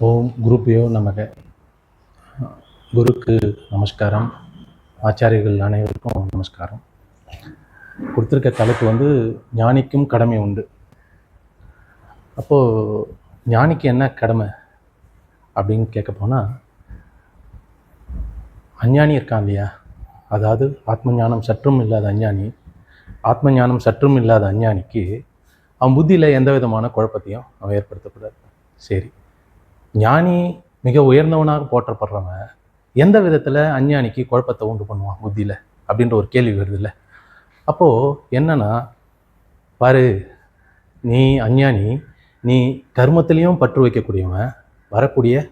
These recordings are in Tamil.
ஓம் குருப்பியோ நமக. குருக்கு நமஸ்காரம். ஆச்சாரியர்கள் அனைவருக்கும் நமஸ்காரம். கொடுத்துருக்க தலைப்பு ஞானிக்கும் கடமை உண்டு. அப்போது ஞானிக்கு என்ன கடமை அப்படின்னு கேட்க போனால், அஞ்ஞானி இருக்கான் இல்லையா, அதாவது ஆத்ம ஞானம் சற்றும் இல்லாத அஞ்ஞானி, ஆத்ம ஞானம் சற்றும் இல்லாத அஞ்ஞானிக்கு அவன் புத்தியில் எந்த விதமான குழப்பத்தையும் அவன் ஏற்படுத்தக்கூடாது. சரி, ஞானி மிக உயர்ந்தவனாக போற்றப்படுறவன் எந்த விதத்தில் அஞ்ஞானிக்கு குழப்பத்தை உண்டு பண்ணுவான் புத்தியில் அப்படின்ற ஒரு கேள்வி வருது இல்லை. அப்போது என்னன்னா, பாரு, நீ அஞ்ஞானி, நீ கர்மத்திலையும் பற்று வைக்கக்கூடியவன், வரக்கூடிய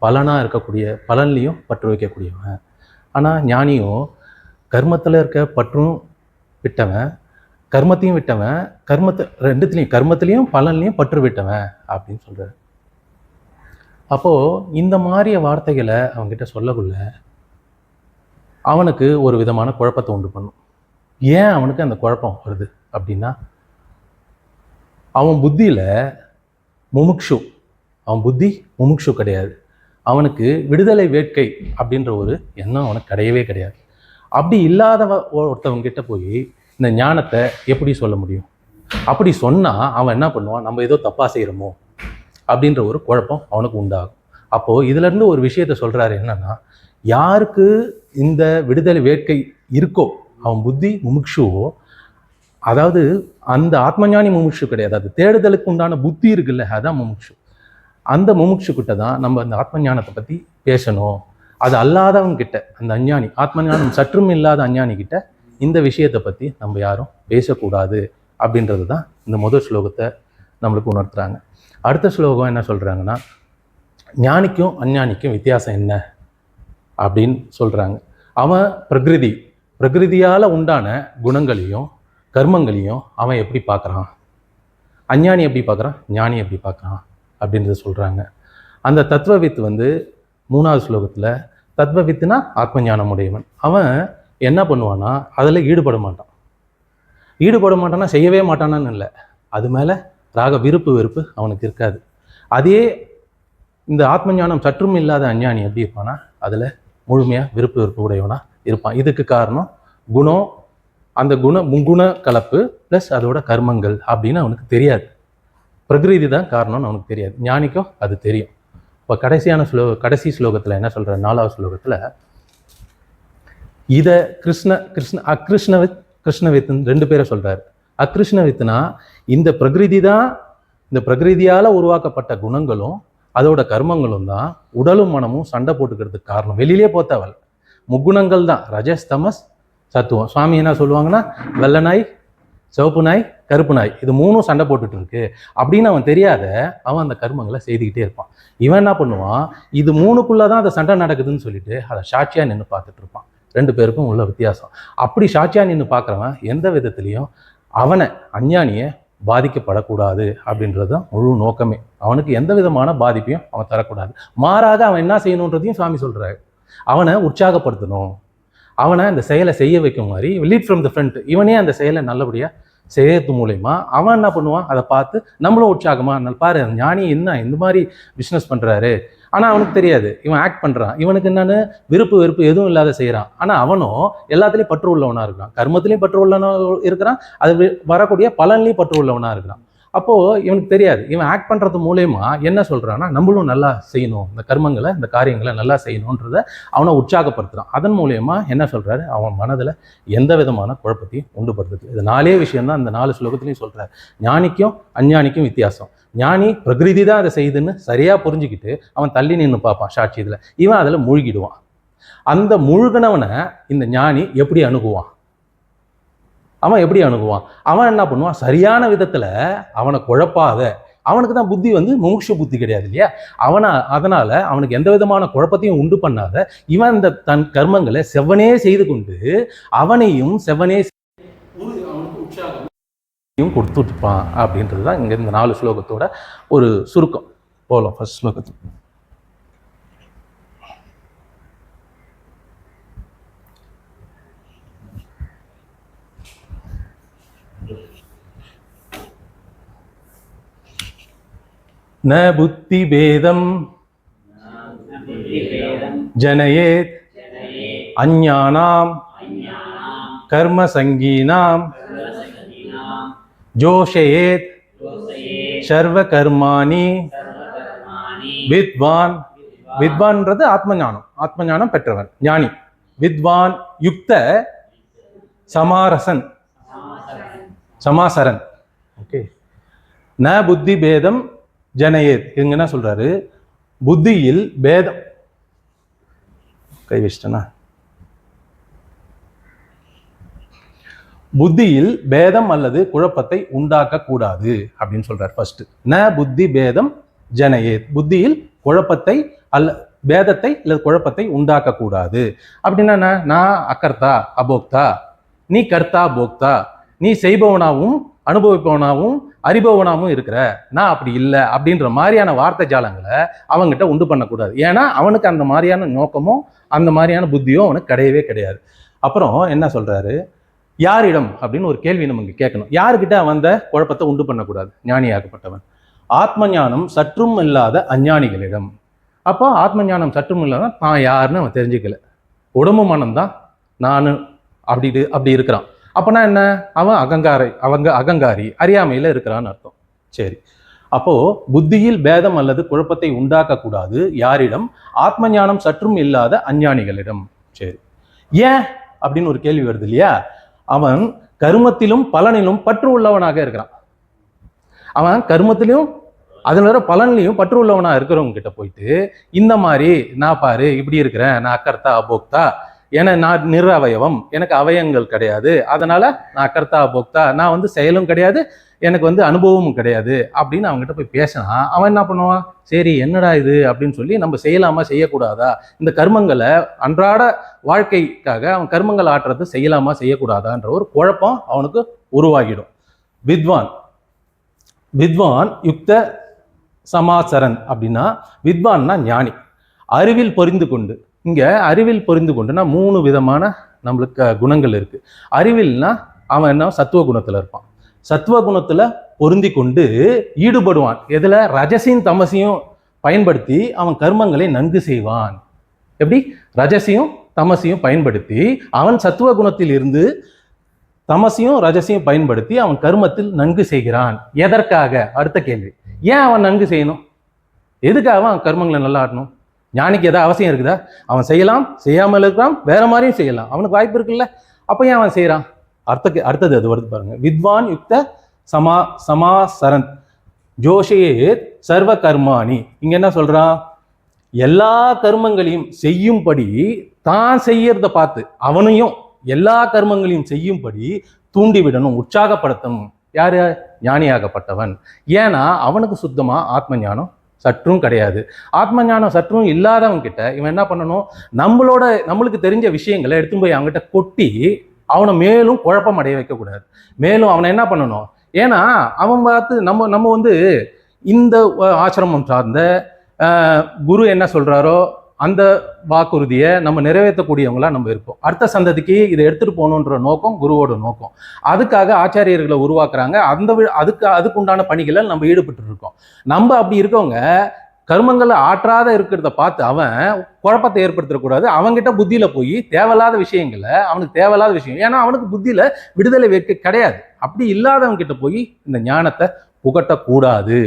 பலனாக இருக்கக்கூடிய பலன்லையும் பற்று வைக்கக்கூடியவன். ஆனால் ஞானியும் கர்மத்தில் இருக்க பற்றும் விட்டவன், கர்மத்தையும் விட்டவன், ரெண்டுத்துலேயும் கர்மத்திலையும் பலன்லையும் பற்று விட்டவன் அப்படின்னு சொல்கிறார். அப்போது இந்த மாதிரிய வார்த்தைகளை அவன்கிட்ட சொல்லக்குள்ள அவனுக்கு ஒரு விதமான குழப்பத்தை உண்டு பண்ணும். ஏன் அவனுக்கு அந்த குழப்பம் வருது அப்படின்னா, அவன் புத்தியில் முமுக்ஷு, அவன் புத்தி முமுக்ஷு கிடையாது. அவனுக்கு விடுதலை வேட்கை அப்படின்ற ஒரு எண்ணம் அவனுக்கு கிடையவே கிடையாது. அப்படி இல்லாதவ ஒருத்தவங்கிட்ட போய் இந்த ஞானத்தை எப்படி சொல்ல முடியும்? அப்படி சொன்னால் அவன் என்ன பண்ணுவான், நம்ம ஏதோ தப்பாக செய்கிறோமோ அப்படின்ற ஒரு குழப்பம் அவனுக்கு உண்டாகும். அப்போது இதிலேருந்து ஒரு விஷயத்த சொல்கிறாரு, என்னன்னா, யாருக்கு இந்த விடுதலை வேட்கை இருக்கோ, அவன் புத்தி முமுக்ஷுவோ, அதாவது அந்த ஆத்மஞானி முமுக்ஷு கிடையாது, அது தேடுதலுக்கு உண்டான புத்தி இருக்குல்ல, அதான் முமுக்ஷு. அந்த முமுக்ஷுக்கிட்ட தான் நம்ம அந்த ஆத்ம ஞானத்தை பற்றி பேசணும். அது அல்லாதவங்க கிட்ட, அந்த அஞ்ஞானி, ஆத்ம ஞானம் சற்றும் இல்லாத அஞ்ஞானி கிட்ட இந்த விஷயத்தை பற்றி நம்ம யாரும் பேசக்கூடாது அப்படின்றது தான் இந்த முதல் ஸ்லோகத்தை நம்மளுக்கு உணர்த்துறாங்க. அடுத்த ஸ்லோகம் என்ன சொல்கிறாங்கன்னா, ஞானிக்கும் அஞ்ஞானிக்கும் வித்தியாசம் என்ன அப்படின்னு சொல்கிறாங்க. அவன் பிரகிருதியால் உண்டான குணங்களையும் கர்மங்களையும் அவன் எப்படி பார்க்குறான், அஞ்ஞானி எப்படி பார்க்குறான், ஞானி எப்படி பார்க்குறான் அப்படின்றத சொல்கிறாங்க. அந்த தத்துவவித் 3வது ஸ்லோகத்தில், தத்துவவித்துனா ஆத்ம ஞானம் உடையவன், அவன் என்ன பண்ணுவான்னா அதில் ஈடுபட மாட்டான்னா செய்யவே மாட்டானான்னு இல்லை, அது மேலே ராக விருப்பு வெறுப்பு அவனுக்கு இருக்காது. அதே இந்த ஆத்ம ஞானம் சற்றும் இல்லாத அஞ்ஞானி எப்படி இருப்பானா அதில் முழுமையாக விருப்பு வெறுப்பு உடையவனா இருப்பான். இதுக்கு காரணம் குணம், அந்த முங்குண கலப்பு ப்ளஸ் அதோட கர்மங்கள் அப்படின்னு அவனுக்கு தெரியாது. பிரகிருதி தான் காரணம்னு அவனுக்கு தெரியாது. ஞானிக்கும் அது தெரியும். இப்போ கடைசி ஸ்லோகத்தில் என்ன சொல்கிற, 4வது ஸ்லோகத்தில் இதை கிருஷ்ணவித்துன்னு 2 பேரை சொல்கிறாரு. அக்ருஷ்ணவித்துனா இந்த பிரகிருதி தான், இந்த பிரகிருதியால் உருவாக்கப்பட்ட குணங்களும் அதோட கர்மங்களும் தான் உடலும் மனமும் சண்டை போட்டுக்கிறதுக்கு காரணம். வெளியிலே போத்தவள் முக்குணங்கள் தான், ரஜஸ் தமஸ் சத்துவம். சுவாமி என்ன சொல்லுவாங்கன்னா, வெள்ளை நாய், சிவப்பு நாய், கருப்பு நாய், இது 3ம் சண்டை போட்டுட்டு இருக்கு அப்படின்னு அவன் தெரியாத அவன் அந்த கர்மங்களை செய்துக்கிட்டே இருப்பான். இவன் என்ன பண்ணுவான், இது 3க்குள்ளதான் அந்த சண்டை நடக்குதுன்னு சொல்லிட்டு அதை சாட்சியாக நின்று பார்த்துட்டு இருப்பான். 2 பேருக்கும் உள்ள வித்தியாசம். அப்படி சாட்சியாக நின்று பார்க்குறவன் எந்த விதத்துலையும் அவனை, அஞ்ஞானியை பாதிக்கப்படக்கூடாது அப்படின்றது தான் முழு நோக்கமே. அவனுக்கு எந்த விதமான பாதிப்பையும் அவன் தரக்கூடாது. மாறாக அவன் என்ன செய்யணுன்றதையும் சுவாமி சொல்கிறாரு. அவனை உற்சாகப்படுத்தணும், அவனை அந்த செயலை செய்ய வைக்கும் மாதிரி, லீட் ஃப்ரம் த ஃப்ரண்ட். இவனே அந்த செயலை நல்லபடியாக செய்யறது மூலயமா அவன் என்ன பண்ணுவான், அதை பார்த்து நம்மளும் உற்சாகமாக, பாரு ஞானி என்ன இந்த மாதிரி பிஸ்னஸ் பண்ணுறாரு, ஆனால் அவனுக்கு தெரியாது, இவன் ஆக்ட் பண்ணுறான், இவனுக்கு என்னன்னு விருப்பு வெறுப்பு எதுவும் இல்லாத செய்கிறான். ஆனால் அவனும் எல்லாத்துலேயும் பற்று உள்ளவனாக இருக்கிறான், கர்மத்திலையும் பற்று உள்ளவனாக இருக்கிறான், அது வரக்கூடிய பலன்லையும் பற்று உள்ளவனாக இருக்கிறான். அப்போது இவனுக்கு தெரியாது, இவன் ஆக்ட் பண்ணுறது மூலயமா என்ன சொல்கிறான்னா, நம்மளும் நல்லா செய்யணும், இந்த கர்மங்களை, இந்த காரியங்களை நல்லா செய்யணுன்றதை அவனை உற்சாகப்படுத்துகிறான். அதன் மூலயமா என்ன சொல்கிறாரு, அவன் மனதில் எந்த விதமான குழப்பத்தையும் உண்டுபடுத்துது. இது 4 விஷயம்தான் இந்த 4 ஸ்லோகத்துலையும் சொல்கிறார். ஞானிக்கும் அஞ்ஞானிக்கும் வித்தியாசம். ஞானி பிரகிருதி தான் அதை செய்யுதுன்னு சரியாக புரிஞ்சுக்கிட்டு அவன் தள்ளி நின்று பார்ப்பான் சாட்சி இதில், இவன் அதில் மூழ்கிடுவான். அந்த மூழ்கினவனை இந்த ஞானி எப்படி அணுகுவான், அவன் எப்படி அணுகுவான், அவன் என்ன பண்ணுவான், சரியான விதத்தில் அவனை குழப்பாத, அவனுக்கு தான் புத்தி முமுக்ஷு புத்தி கிடையாது இல்லையா, அதனால அவனுக்கு எந்த விதமான குழப்பத்தையும் உண்டு பண்ணாத இவன் இந்த தன் கர்மங்களை செவ்வனே செய்து கொண்டு அவனையும் செவ்வனே அவனுக்கு உற்சாகம் கொடுத்துட்டுப்பான் அப்படின்றது தான் இங்கே இந்த 4 ஸ்லோகத்தோட ஒரு சுருக்கம். போகலாம் ஃபர்ஸ்ட் ஸ்லோகத்துக்கு. ந புத்தி பேதம் ஜனயேத் அஞ்ஞானாம் கர்ம சங்கீனாம் ஜோஷயேத் சர்வ கர்மாணி வித்வான். வித்வான்ன்றது ஆத்மஞானம், ஆத்மஞானம் பெற்றவன் ஞானி. வித்வான் யுக்த சமாரசன் சமாசரன். ஓகே. ந புத்தி பேதம் ஜனயேத். இங்க என்ன சொல்றாரு? புத்தியில் பேதம், கை வச்சிட்டனா, புத்தியில் பேதம் அல்லது குழப்பத்தை உண்டாக்க கூடாது அப்படின்னு சொல்றார். ஃபர்ஸ்ட் ந புத்தி பேதம் ஜனயேத். புத்தியில் குழப்பத்தை அல்ல பேதத்தை அல்லது குழப்பத்தை உண்டாக்க கூடாது. அப்படின்னா நான் அகர்த்தா அபோக்தா, நீ கர்த்தா போக்தா, நீ செய்பவனாகவும் அனுபவிப்பவனாகவும் அறிபவனாகவும் இருக்கிற, நான் அப்படி இல்லை அப்படின்ற மாதிரியான வார்த்தை ஜாலங்களை அவங்ககிட்ட உண்டு பண்ணக்கூடாது. ஏன்னா அவனுக்கு அந்த மாதிரியான நோக்கமோ அந்த மாதிரியான புத்தியோ அவனுக்கு கிடையவே கிடையாது. அப்புறம் என்ன சொல்றாரு? யாரிடம் அப்படின்னு ஒரு கேள்வி நமக்கு கேட்கணும். யாருக்கிட்ட வந்த குழப்பத்தை உண்டு பண்ணக்கூடாது? ஞானியாகப்பட்டவன். ஆத்ம ஞானம் சற்றும் இல்லாத அஞ்ஞானிகளிடம். அப்போ ஆத்ம ஞானம் சற்றும் இல்லாத தான் யாருன்னு அவன் தெரிஞ்சுக்கல, உடம்பு மனம்தான் நான் அப்படி இருக்கிறான். அப்போனா என்ன? அவன் அகங்காரி, அறியாமையில் இருக்கிறான்னு அர்த்தம். சரி, அப்போ புத்தியில் பேதம் அல்லது குழப்பத்தை உண்டாக்க கூடாது யாரிடம்? ஆத்ம ஞானம் சற்றும் இல்லாத அஞ்ஞானிகளிடம். சரி, ஏன் அப்படின்னு ஒரு கேள்வி வருது இல்லையா? அவன் கர்மத்திலும் பலனிலும் பற்று உள்ளவனாக இருக்கிறான். அவன் கர்மத்திலும் அதுல பலன்லையும் பற்று உள்ளவனா இருக்கிறவங்க கிட்ட போயிட்டு இந்த மாதிரி நான் பாரு இப்படி இருக்கிறேன், நான் அக்கர்த்தா அபோக்தா, ஏன்னா நான் நிற அவயவம், எனக்கு அவயங்கள் கிடையாது, அதனால நான் அக்கர்த்தா அபோக்தா, நான் செயலும் கிடையாது, எனக்கு அனுபவமும் கிடையாது அப்படின்னு அவங்ககிட்ட போய் பேசினா அவன் என்ன பண்ணுவான்? சரி என்னடா இது அப்படின்னு சொல்லி நம்ம செய்யலாமா செய்யக்கூடாதா, இந்த கர்மங்களை அன்றாட வாழ்க்கைக்காக அவன் கர்மங்கள் ஆற்றுறது செய்யலாமா செய்யக்கூடாதான்ற ஒரு குழப்பம் அவனுக்கு உருவாகிடும். வித்வான் யுக்த சமாசரன் அப்படின்னா வித்வான்னா ஞானி, அறிவில் பொறிந்து கொண்டு. இங்க அறிவில் பொறிந்து கொண்டுனா 3 விதமான நம்மளுக்கு குணங்கள் இருக்கு. அறிவில்னா அவன் என்ன சத்துவ குணத்துல இருப்பான். சத்துவ குணத்துல பொருந்தி கொண்டு ஈடுபடுவான். எதுல? ரஜசியும் தமசையும் பயன்படுத்தி அவன் கர்மங்களை நன்கு செய்வான். எப்படி? ரஜசியும் தமசையும் பயன்படுத்தி அவன் சத்துவ குணத்தில் இருந்து தமசையும் ரஜசையும் பயன்படுத்தி அவன் கர்மத்தில் நன்கு செய்கிறான். எதற்காக? அடுத்த கேள்வி. ஏன் அவன் நன்கு செய்யணும்? எதுக்காக அவன் கர்மங்களை நல்லா ஆட்டணும்? ஞானிக்கு ஏதாவது அவசியம் இருக்குதா? அவன் செய்யலாம், செய்யாமல் இருக்கலாம், வேற மாதிரியும் செய்யலாம், அவனுக்கு வாய்ப்பு இருக்குல்ல. அப்ப ஏன் அவன் செய்யறான்? அடுத்தது அது வருது பாருங்க. வித்வான் யுக்த சமாசரன் ஜோஷேத் சர்வ கர்மாணி. இங்க என்ன சொல்றான்? எல்லா கர்மங்களையும் செய்யும்படி தான் செய்யறத பார்த்து அவனையும் எல்லா கர்மங்களையும் செய்யும்படி தூண்டிவிடணும், உற்சாகப்படுத்தணும். யாரு? ஞானியாகப்பட்டவன். ஏன்னா அவனுக்கு சுத்தமா ஆத்ம ஞானம் சற்றும் கிடையாது. ஆத்ம ஞானம் சற்றும் இல்லாதவன் கிட்ட இவன் என்ன பண்ணணும்? நம்மளுக்கு தெரிஞ்ச விஷயங்களை எடுத்து போய் அவங்ககிட்ட கொட்டி அவனை மேலும் குழப்பம் அடைய வைக்கக்கூடாது. மேலும் அவனை என்ன பண்ணணும்? ஏன்னா அவன் பார்த்து நம்ம இந்த ஆசிரமம் சார்ந்த குரு என்ன சொல்றாரோ அந்த வாக்குறுதியை நம்ம நிறைவேற்றக்கூடியவங்களா நம்ம இருப்போம். அடுத்த சந்ததிக்கு இதை எடுத்துட்டு போகணுன்ற நோக்கம் குருவோட நோக்கம். அதுக்காக ஆச்சாரியர்களை உருவாக்குறாங்க. அதுக்குண்டான பணிகளை நம்ம ஈடுபட்டு இருக்கோம். நம்ம அப்படி இருக்கவங்க கர்மங்களை ஆற்றாத இருக்கிறத பார்த்து அவன் குழப்பத்தை ஏற்படுத்தக்கூடாது. அவங்ககிட்ட புத்தியில போய் தேவையில்லாத விஷயங்களை, அவனுக்கு தேவையில்லாத விஷயம், ஏன்னா அவனுக்கு புத்தியில விடுதலை வைக்க கிடையாது. அப்படி இல்லாதவங்க கிட்ட போய் இந்த ஞானத்தை புகட்டக்கூடாது,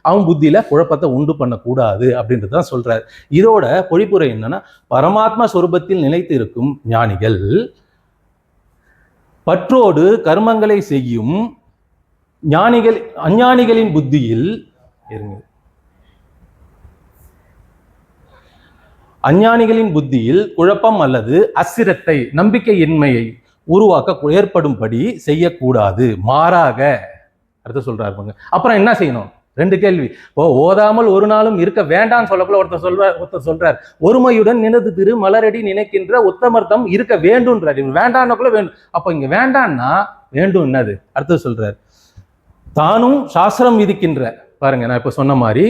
அவன் புத்தியில குழப்பத்தை உண்டு பண்ணக்கூடாது அப்படின்றதான் சொல்றாரு. இதோட பொழிப்புரை என்னன்னா, பரமாத்மா சொரூபத்தில் நிலைத்து இருக்கும் ஞானிகள் பற்றோடு கர்மங்களை செய்யும் அஞ்ஞானிகளின் புத்தியில் அஞ்ஞானிகளின் புத்தியில் குழப்பம் அல்லது அசிரத்தை, நம்பிக்கையின்மையை உருவாக்க ஏற்படும்படி செய்யக்கூடாது. மாறாக அடுத்து சொல்றாரு. அப்புறம் என்ன செய்யணும்? 2 கேள்வி. ஓதாமல் ஒரு நாளும் இருக்க வேண்டாம்னு சொல்லக்குள்ள ஒருத்தர் சொல்றார், ஒருமையுடன் நினைத்து திரு மலரடி நினைக்கின்ற உத்தமர்த்தம் இருக்க வேண்டும்ன்றார். வேண்டாம்னாக்குள்ள வேண்டும். அப்ப இங்க வேண்டாம்னா வேண்டும் என்னது? அடுத்து சொல்றார், தானும் சாஸ்திரம் விதிக்கின்ற. பாருங்க, நான் இப்ப சொன்ன மாதிரி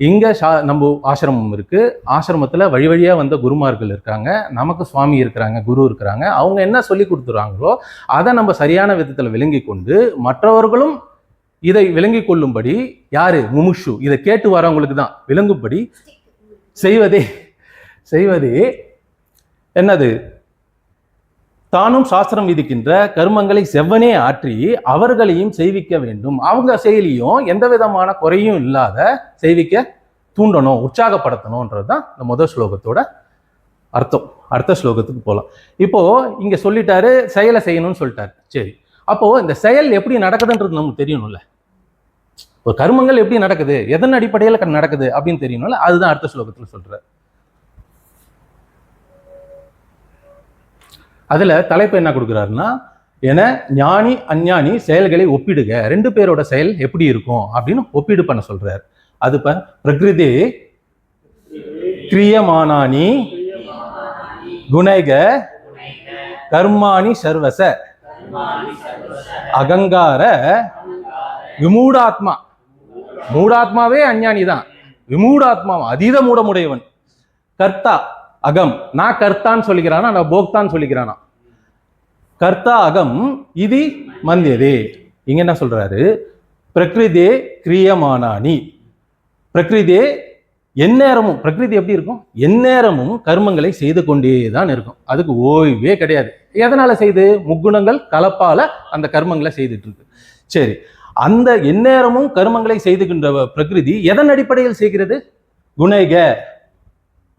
இங்க நம்ம ஆசிரமம் இருக்கு. ஆசிரமத்துல வழி வழியா வந்த குருமார்கள் இருக்காங்க, நமக்கு சுவாமி இருக்கிறாங்க, குரு இருக்கிறாங்க. அவங்க என்ன சொல்லி கொடுத்துறாங்களோ அதை நம்ம சரியான விதத்துல விளங்கி கொண்டு மற்றவர்களும் இதை விளங்கி கொள்ளும்படி, யாரு? முமுஷு, இதை கேட்டு வரவங்களுக்கு தான் விளங்கும்படி செய்வதே என்னது? தானும் சாஸ்திரம் விதிக்கின்ற கர்மங்களை செவ்வனே ஆற்றி அவர்களையும் செய்விக்க வேண்டும். அவங்க செயலியும் எந்த விதமான குறையும் இல்லாத செய்விக்க தூண்டணும், உற்சாகப்படுத்தணும்ன்றதுதான் இந்த முதல் ஸ்லோகத்தோட அர்த்தம். அடுத்த ஸ்லோகத்துக்கு போகலாம். இப்போ இங்க சொல்லிட்டாரு செயலை செய்யணும்னு சொல்லிட்டாரு. சரி, அப்போ இந்த செயல் எப்படி நடக்குதுன்றது நமக்கு தெரியணும்ல. ஒரு கர்மங்கள் எப்படி நடக்குது, எதன் அடிப்படையில் நடக்குது அப்படின்னு தெரியணும்ல. அதுதான் அடுத்த ஸ்லோகத்துல சொல்றாரு. அதுல தலைப்பு என்ன கொடுக்குறாருன்னா, என ஞானி அஞ்ஞானி செயல்களை ஒப்பிடுக, ரெண்டு பேரோட செயல் எப்படி இருக்கும் அப்படின்னு ஒப்பீடு பண்ண சொல்றாரு. அது பிரகிருதி கிரியமானானி குணைக கர்மாணி சர்வச அகங்கார விமூடாத்மா. மூடாத்மாவே அஞ்ஞானி தான், விமூடாத்மா அதீத மூடமுடையவன். கர்த்தா அகம், நான் கர்த்தான்னு சொல்லிக்கிறானா, நான் போக்தான்னு சொல்லிக்கிறானா. கர்த்தா அகம் இது மந்தியதே. இங்க என்ன சொல்றாரு? பிரகிருதே கிரியமானானி. பிரகிருதே எந்நேரமும், பிரகிருதி எப்படி இருக்கும்? எந்நேரமும் கர்மங்களை செய்து கொண்டே தான் இருக்கும், அதுக்கு ஓய்வே கிடையாது. எதனால செய்து? முக்குணங்கள் கலப்பால அந்த கர்மங்களை செய்துட்டு இருக்கு. சரி, அந்த எந்நேரமும் கர்மங்களை செய்துகின்ற பிரகிருதி எதன் அடிப்படையில் செய்கிறது? குணைக,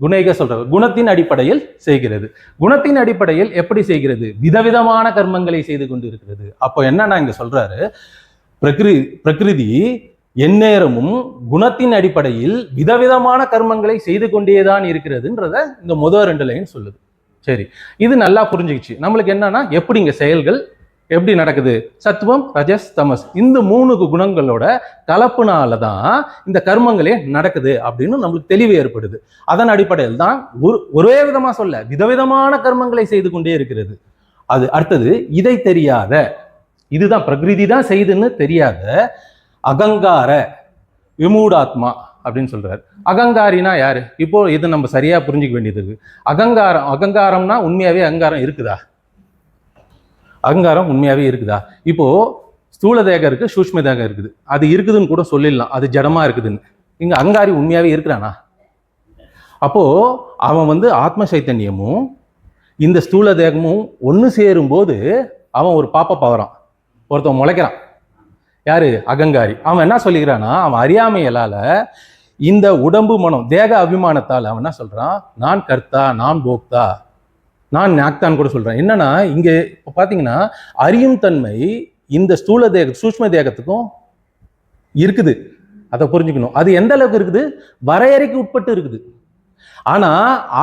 குணைக சொல்றது குணத்தின் அடிப்படையில் செய்கிறது. குணத்தின் அடிப்படையில் எப்படி செய்கிறது? விதவிதமான கர்மங்களை செய்து கொண்டு இருக்கிறது. அப்போ என்னன்னா இங்க சொல்றாரு, பிரகிருதி எந்நேரமும் குணத்தின் அடிப்படையில் விதவிதமான கர்மங்களை செய்து கொண்டேதான் இருக்கிறதுன்றத இந்த முதல் 2 லைன் சொல்லுது. சரி, இது நல்லா புரிஞ்சுக்கிச்சு. நம்மளுக்கு என்னன்னா, எப்படி இங்க செயல்கள் எப்படி நடக்குது? சத்துவம், ரஜஸ், தமஸ், இந்த 3 குணங்களோட கலப்புனால தான் இந்த கர்மங்களே நடக்குது அப்படின்னு நம்மளுக்கு தெளிவு ஏற்படுது. அதன் அடிப்படையில் தான் ஒரே விதமா சொல்ல, விதவிதமான கர்மங்களை செய்து கொண்டே இருக்கிறது. அது அடுத்தது, இதை தெரியாத, இதுதான் பிரகிருதி தான் செய்துன்னு தெரியாத அகங்கார விமூடாத்மா அப்படின்னு சொல்றாரு. அகங்காரினா யாரு? இப்போ இது நம்ம சரியா புரிஞ்சுக்க வேண்டியது இருக்கு. அகங்காரம்னா உண்மையாவே அகங்காரம் இருக்குதா? அகங்காரம் உண்மையாவே இருக்குதா? இப்போ ஸ்தூல தேகம் இருக்கு, சூஷ்ம தேகம் இருக்குது. அது இருக்குதுன்னு கூட சொல்லிடலாம், அது ஜடமா இருக்குதுன்னு. இங்க அகங்காரி உண்மையாவே இருக்கிறானா? அப்போ அவன் ஆத்ம சைத்தன்யமும் இந்த ஸ்தூல தேகமும் ஒன்று சேரும் போது அவன் ஒரு பாப்ப பவறான், ஒருத்தன் முளைக்கிறான். யாரு? அகங்காரி. அவன் என்ன சொல்லிக்கிறான்னா, அவன் அறியாமையலால இந்த உடம்பு மனம் தேக அபிமானத்தால் அவன் என்ன சொல்றான்? நான் கர்த்தா, நான் போக்தா, நான் ஞாக்தான் கூட சொல்றேன். என்னன்னா, இங்க இப்ப பாத்தீங்கன்னா அறியும் தன்மை இந்த ஸ்தூல தேக சூஷ்ம தேகத்துக்கும் இருக்குது. அதை புரிஞ்சுக்கணும். அது எந்த அளவுக்கு இருக்குது? வரையறைக்கு உட்பட்டு இருக்குது. ஆனா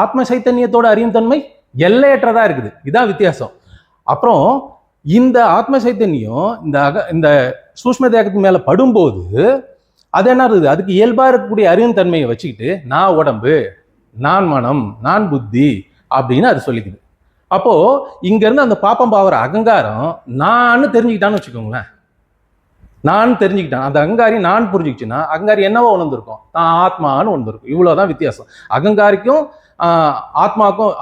ஆத்ம சைத்தன்யத்தோட அறியும் தன்மை எல்லையற்றதா இருக்குது. இதான் வித்தியாசம். அப்புறம் இந்த ஆத்ம சைத்தன்யம் இந்த சூஷ்ம தேகத்துக்கு மேல படும்போது அது என்ன இருக்குது? அதுக்கு இயல்பா இருக்கக்கூடிய அறியும் தன்மையை வச்சுக்கிட்டு நான் உடம்பு, நான் மனம், நான் புத்தி அப்படின்னு அது சொல்லிக்குது. அப்போ இங்க இருந்து அந்த பாப்பம் பாவற அகங்காரம் நான் தெரிஞ்சுக்கிட்டான்னு வச்சுக்கோங்களேன். நான் தெரிஞ்சுக்கிட்டான், அந்த அகங்காரி நான் புரிஞ்சுக்கிச்சுன்னா அகங்காரி என்னவோ உணர்ந்திருக்கும்? தான் ஆத்மான்னு உணர்ந்திருக்கும். இவ்வளவுதான் வித்தியாசம். அகங்காரிக்கும் ஆத்மாக்கும்,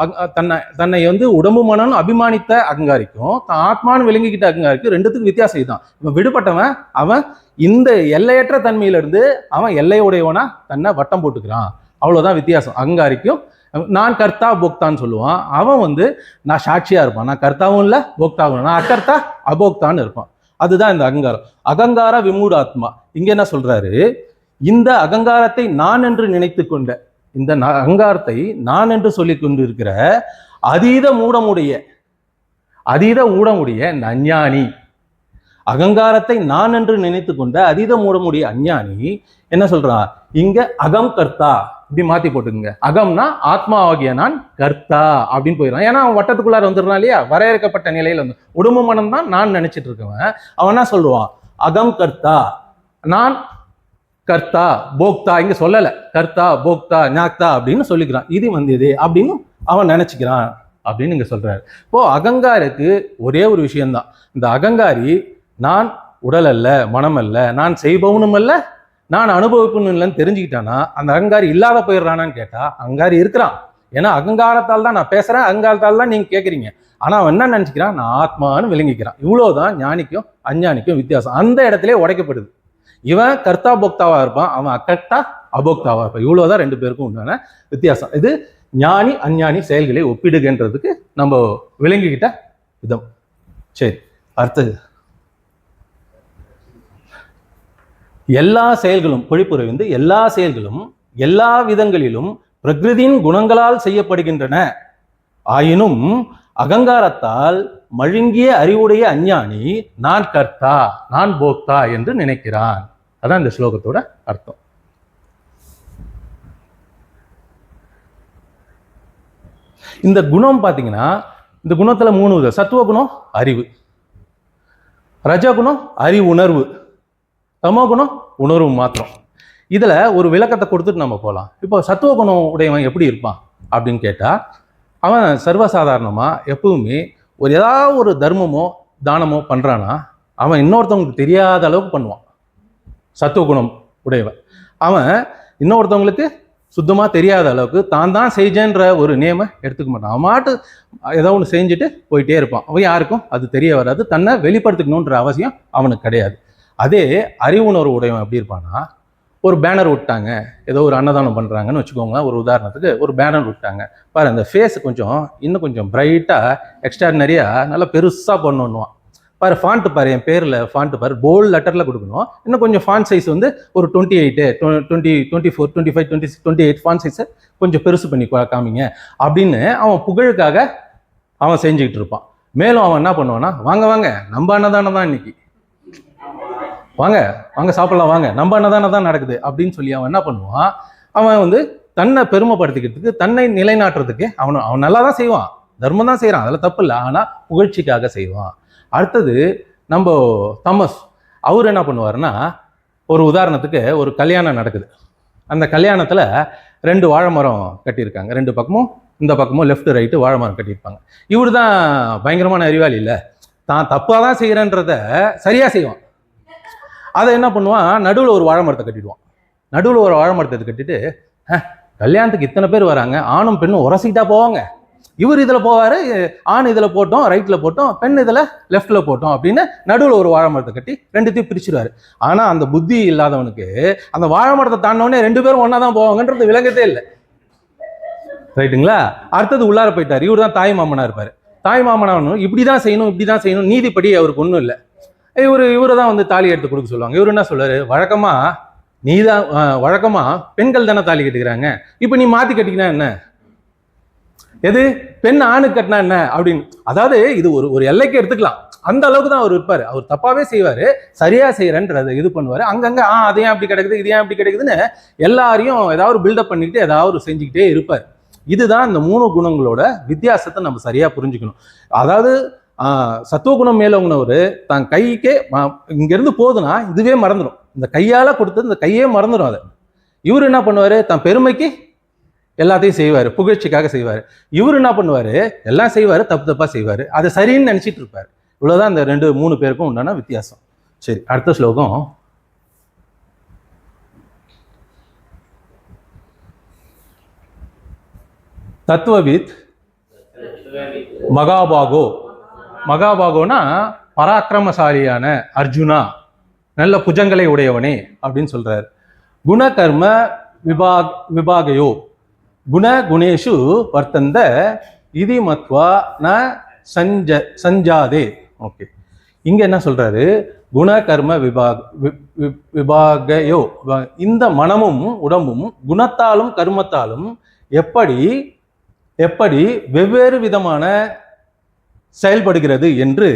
தன்னை உடம்பு மனம் அபிமானித்த அகங்காரிக்கும் தான் ஆத்மான்னு விளங்கிக்கிட்ட அகங்காரிக்கும் ரெண்டுத்துக்கு வித்தியாசம் இதுதான். இவன் விடுபட்டவன், அவன் இந்த எல்லையற்ற தன்மையில இருந்து அவன் எல்லையுடையவனா தன்னை வட்டம் போட்டுக்கிறான். அவ்வளவுதான் வித்தியாசம். அகங்காரிக்கும் நான் கர்த்தா போக்தான்னு சொல்லுவான். அவன் நான் சாட்சியா இருப்பான், நான் கர்த்தாவும் இல்லை போக்தாவும், நான் அக்கர்த்தா அபோக்தான்னு இருப்பான். அதுதான் இந்த அகங்காரம். அகங்கார விமூடாத்மா. இங்க என்ன சொல்றாரு? இந்த அகங்காரத்தை நான் என்று நினைத்து கொண்ட, இந்த அகங்காரத்தை நான் என்று சொல்லிக் கொண்டு இருக்கிற அதீத ஊடமுடைய இந்த அஞ்ஞானி, அகங்காரத்தை நான் என்று நினைத்து கொண்ட அதீத மூடமுடைய அஞ்ஞானி என்ன சொல்றான்? இங்க அகம் கர்த்தா இப்படி மாத்தி போட்டுக்குங்க. அகம்னா ஆத்மா ஆகிய நான் கர்த்தா அப்படின்னு போயிடறான். ஏன்னா அவன் வட்டத்துக்குள்ளார வந்துடுறான் இல்லையா? வரையறுக்கப்பட்ட நிலையில உடம்பு மனம் தான் நான் நினைச்சிட்டு இருக்கவன். அவன் என்ன சொல்லுவான்? அகம் கர்த்தா, நான் கர்த்தா போக்தா. இங்க சொல்லல கர்த்தா போக்தா ஞாக்தா அப்படின்னு சொல்லிக்கிறான். இது இது அப்படின்னு அவன் நினைச்சுக்கிறான் அப்படின்னு இங்க சொல்றாரு. இப்போ அகங்காருக்கு ஒரே ஒரு விஷயம்தான். இந்த அகங்காரி நான் உடல் அல்ல, மனம் அல்ல, நான் செய்பவனும் அல்ல, நான் அனுபவிப்பனும் இல்லைன்னு தெரிஞ்சுக்கிட்டானா அந்த அகங்காரி இல்லாத போயிடுறானான்னு கேட்டா அகங்காரி இருக்கிறான். ஏன்னா அகங்காரத்தால் தான் நான் பேசுறேன், அகங்காரத்தால் தான் நீங்க கேட்குறீங்க. ஆனா அவன் என்ன நினைச்சுக்கிறான்? நான் ஆத்மான்னு விளங்கிக்கிறான். இவ்வளவுதான் ஞானிக்கும் அஞ்ஞானிக்கும் வித்தியாசம். அந்த இடத்திலே உடைக்கப்படுது. இவன் கர்த்தா போக்தாவா இருப்பான், அவன் அக்கர்த்தா அபோக்தாவா இருப்பான். இவ்வளவுதான் ரெண்டு பேருக்கும் உண்டான வித்தியாசம். இது ஞானி அஞ்ஞானி செயல்களை ஒப்பிடுகின்றதுக்கு நம்ம விளங்கிக்கிட்ட விதம். சரி, அடுத்தது எல்லா செயல்களும் பொழிப்புரை எல்லா செயல்களும் எல்லா விதங்களிலும் பிரகிருதியின் குணங்களால் செய்யப்படுகின்றன. ஆயினும் அகங்காரத்தால் மழுங்கிய அறிவுடைய அஞ்ஞானி நான் கர்த்தா நான் போக்தா என்று நினைக்கிறான். அதான் இந்த ஸ்லோகத்தோட அர்த்தம். இந்த குணம் பாத்தீங்கன்னா, இந்த குணத்துல 3 விதம். சத்துவ குணம் அறிவு, ரஜகுணம் அறிவுணர்வு, தமோ குணம் உணர்வு மாத்திரம். இதுல ஒரு விளக்கத்தை கொடுத்துட்டு நம்ம போகலாம். இப்போ சத்துவ குணம் உடையவன் எப்படி இருப்பான் அப்படின்னு கேட்டா, அவன் சர்வசாதாரணமா எப்பவுமே ஏதாவது ஒரு தர்மமோ தானமோ பண்றானா அவன் இன்னொருத்தவங்களுக்கு தெரியாத அளவுக்கு பண்ணுவான். சத்துவ குணம் உடையவன் அவன் இன்னொருத்தவங்களுக்கு சுத்தமா தெரியாத அளவுக்கு தான் செஞ்சேன்ற ஒரு நேமை எடுத்துக்க மாட்டான். அவன் மாட்டு ஏதோ ஒன்று செஞ்சுட்டு போயிட்டே இருப்பான். அவன் யாருக்கும் அது தெரிய வராது. தன்னை வெளிப்படுத்திக்கணுன்ற அவசியம் அவனுக்கு கிடையாது. அதே அறிவுணர்வு உடையவன் எப்படி இருப்பான்னா, ஒரு பேனர் விட்டாங்க, ஏதோ ஒரு அன்னதானம் பண்றாங்கன்னு வச்சுக்கோங்க. ஒரு உதாரணத்துக்கு ஒரு பேனர் விட்டாங்க பாரு, அந்த ஃபேஸ் இன்னும் கொஞ்சம் பிரைட்டா எக்ஸ்ட்ராடினரியா நல்லா பெருசா பண்ணணுவான் பாரு. ஃபாண்ட் பாரு, என் பேர்ல ஃபாண்ட் பாரு, போல்ட் லெட்டர்ல கொடுக்கணும். இன்னும் கொஞ்சம் ஃபாண்ட் சைஸ் 28, 20, 24, 25, 26, 28 ஃபாண்ட் சைஸை கொஞ்சம் பெருசு பண்ணி காமிங்க அப்படின்னு அவன் புகழுக்காக அவன் செஞ்சுக்கிட்டு இருப்பான். மேலும் அவன் என்ன பண்ணுவான்னா, வாங்க வாங்க நம்ம அன்னதானம் தான் இன்னைக்கு, வாங்க வாங்க சாப்பிடலாம், வாங்க நம்ம அன்னதானம் தான் நடக்குது அப்படின்னு சொல்லி அவன் என்ன பண்ணுவான், அவன் தன்னை பெருமைப்படுத்திக்கிறதுக்கு, தன்னை நிலைநாட்டுறதுக்கு அவன் நல்லா தான் செய்வான், தர்மம் தான் செய்யறான், அதில் தப்பு இல்லை. ஆனா புகழ்ச்சிக்காக செய்வான். அடுத்தது நம்ம தமஸ், அவர் என்ன பண்ணுவாருன்னா, ஒரு உதாரணத்துக்கு ஒரு கல்யாணம் நடக்குது. அந்த கல்யாணத்துல 2 வாழை மரம் கட்டியிருக்காங்க. 2 பக்கமும் இந்த பக்கமும் லெஃப்ட் ரைட்டு வாழை மரம் கட்டியிருப்பாங்க. இவர் தான் பயங்கரமான அறிவாளி இல்லை, தான் தப்பாக தான் செய்கிறன்றத சரியா செய்வான். அதை என்ன பண்ணுவான், நடுவில் ஒரு வாழை மரத்தை கட்டிடுவான். நடுவில் ஒரு வாழை மரத்தை கட்டிட்டு, கல்யாணத்துக்கு இத்தனை பேர் வராங்க, ஆணும் பெண்ணும் உரசிக்கிட்டா போவாங்க, இவர் இதில் போவார், ஆண் இதில் போட்டோம், ரைட்டில் போட்டோம், பெண் இதில் லெஃப்டில் போட்டோம் அப்படின்னு நடுவில் ஒரு வாழை மரத்தை கட்டி 2த்தையும் பிரிச்சுடுவார். ஆனால் அந்த புத்தி இல்லாதவனுக்கு அந்த வாழை மரத்தை தாண்டினோடனே 2 பேரும் ஒன்றா தான் போவாங்கன்றது விளங்கத்தே இல்லை. ரைட்டுங்களா? அடுத்தது உள்ளார போயிட்டார். இவர் தான் தாய் மாமனா இருப்பார். தாய் மாமனானும் இப்படி தான் செய்யணும், இப்படி தான் செய்யணும், நீதிப்படி அவருக்கு ஒன்றும் இல்லை. இவரை தான் தாலி எடுத்து கொடுக்க சொல்லுவாங்க. இவர் என்ன சொல்றாரு, வழக்கமா பெண்கள் தானே தாலி கட்டிக்கிறாங்க, இப்போ நீ மாத்தி கட்டிக்கினா என்ன, எது பெண் ஆணு கட்டினா என்ன அப்படின்னு. அதாவது இது ஒரு எல்லைக்கு எடுத்துக்கலாம். அந்த அளவுக்கு தான் அவர் இருப்பாரு. அவர் தப்பாவே செய்வாரு, சரியா செய்யறன்றதை இது பண்ணுவாரு. அங்கங்க அது ஏன் அப்படி கிடைக்குது, இது ஏன் அப்படி கிடைக்குதுன்னு எல்லாரையும் ஏதாவது பில்டப் பண்ணிக்கிட்டு ஏதாவது செஞ்சுக்கிட்டே இருப்பார். இதுதான் இந்த 3 குணங்களோட வித்தியாசத்தை நம்ம சரியா புரிஞ்சுக்கணும். அதாவது சத்துவ குணம் மேலவங்கனவர் தான் கைக்கே இங்கிருந்து போகுதுன்னா இதுவே மறந்துடும். இந்த கையால கொடுத்தது இந்த கையே மறந்துடும். அதை இவர் என்ன பண்ணுவாரு, தான் பெருமைக்கு எல்லாத்தையும் செய்வார், புகழ்ச்சிக்காக செய்வார். இவர் என்ன பண்ணுவாரு, எல்லாம் செய்வார், தப்பு தப்பா செய்வார், அதை சரின்னு நினைச்சிட்டு இருப்பார். இவ்வளவுதான் இந்த 2-3 பேருக்கும் உண்டான வித்தியாசம். சரி, அடுத்த ஸ்லோகம். தத்துவவித் மகாபாகோ. மகாபாகோனா பராக்கிரமசாலியான அர்ஜுனா, நல்ல புஜங்களை உடையவனே அப்படின்னு சொல்றாரு. குணகர்ம விபாகையோ குண குணேஷு வர்த்தந்த இதி மத்வா ந சஞ்சாதே. ஓகே, இங்க என்ன சொல்றாரு, குணகர்ம விபாகையோ, இந்த மனமும் உடம்பும் குணத்தாலும் கர்மத்தாலும் எப்படி வெவ்வேறு விதமான செயல்படுகிறது என்று